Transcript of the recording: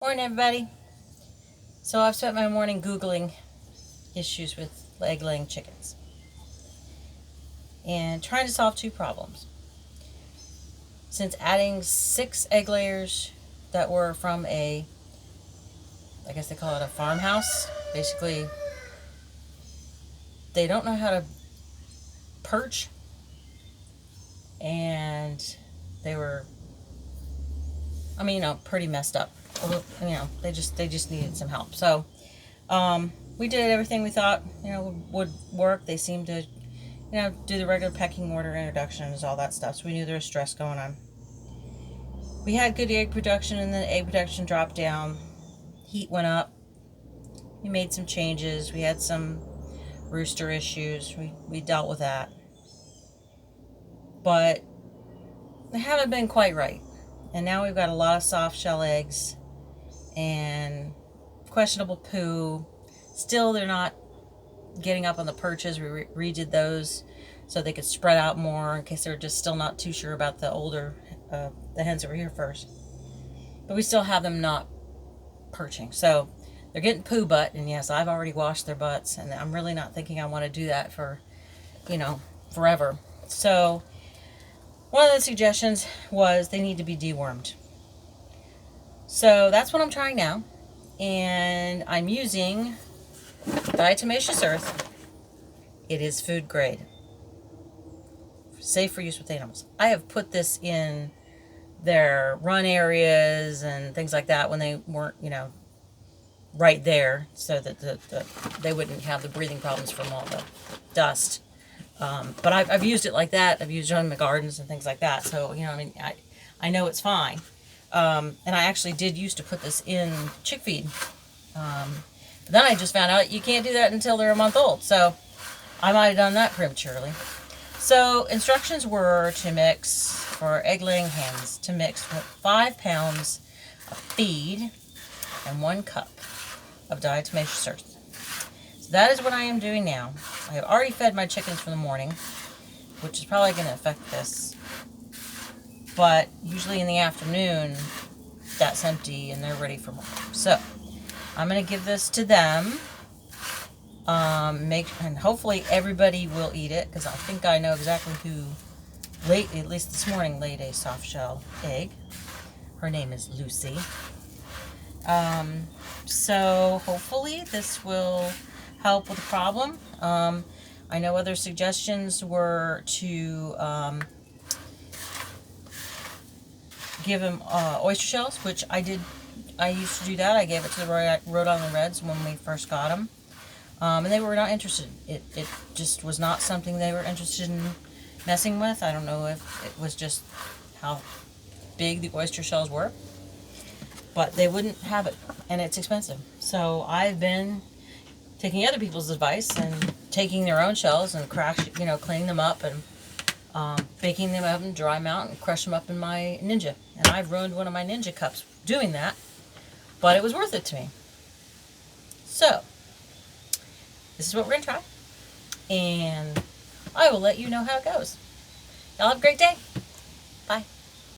Morning, everybody. So I've spent my morning Googling issues with egg-laying chickens and trying to solve two problems. Since adding 6 egg layers that were from I guess they call it a farmhouse, basically they don't know how to perch, and they were, pretty messed up. They just needed some help. So we did everything we thought would work. They seemed to do the regular pecking order introductions, all that stuff. So we knew there was stress going on. We had good egg production, and then egg production dropped down. Heat went up. We made some changes. We had some rooster issues. We dealt with that. But they haven't been quite right. And now we've got a lot of soft shell eggs and questionable poo. Still, they're not getting up on the perches. We redid those so they could spread out more in case they're just still not too sure about the older, the hens that were here first. But we still have them not perching. So they're getting poo butt, and yes, I've already washed their butts, and I'm really not thinking I want to do that for, forever. So one of the suggestions was they need to be dewormed. So that's what I'm trying now. And I'm using diatomaceous earth. It is food grade. Safe for use with animals. I have put this in their run areas and things like that when they weren't, right there, so that they wouldn't have the breathing problems from all the dust. But I've used it like that. I've used it in my gardens and things like that. So, I know it's fine. And I actually did used to put this in chick feed. But then I just found out you can't do that until they're a month old. So I might have done that prematurely. So instructions were to mix, for egg-laying hens, to mix 5 pounds of feed and 1 cup of diatomaceous earth. So that is what I am doing now. I have already fed my chickens for the morning, which is probably going to affect this. But usually in the afternoon, that's empty and they're ready for more. So I'm going to give this to them. And hopefully everybody will eat it, because I think I know exactly who, at least this morning, laid a soft shell egg. Her name is Lucy. So hopefully this will help with the problem. I know other suggestions were to give them oyster shells, which I did. I used to do that. I gave it to the Rhode Island Reds when we first got them. And they were not interested. It just was not something they were interested in messing with. I don't know if it was just how big the oyster shells were, but they wouldn't have it, and it's expensive. So I've been taking other people's advice and taking their own shells and cleaning them up and baking them up and dry them out and crush them up in my Ninja. And I've ruined one of my Ninja cups doing that, but it was worth it to me. So this is what we're going to try, and I will let you know how it goes. Y'all have a great day.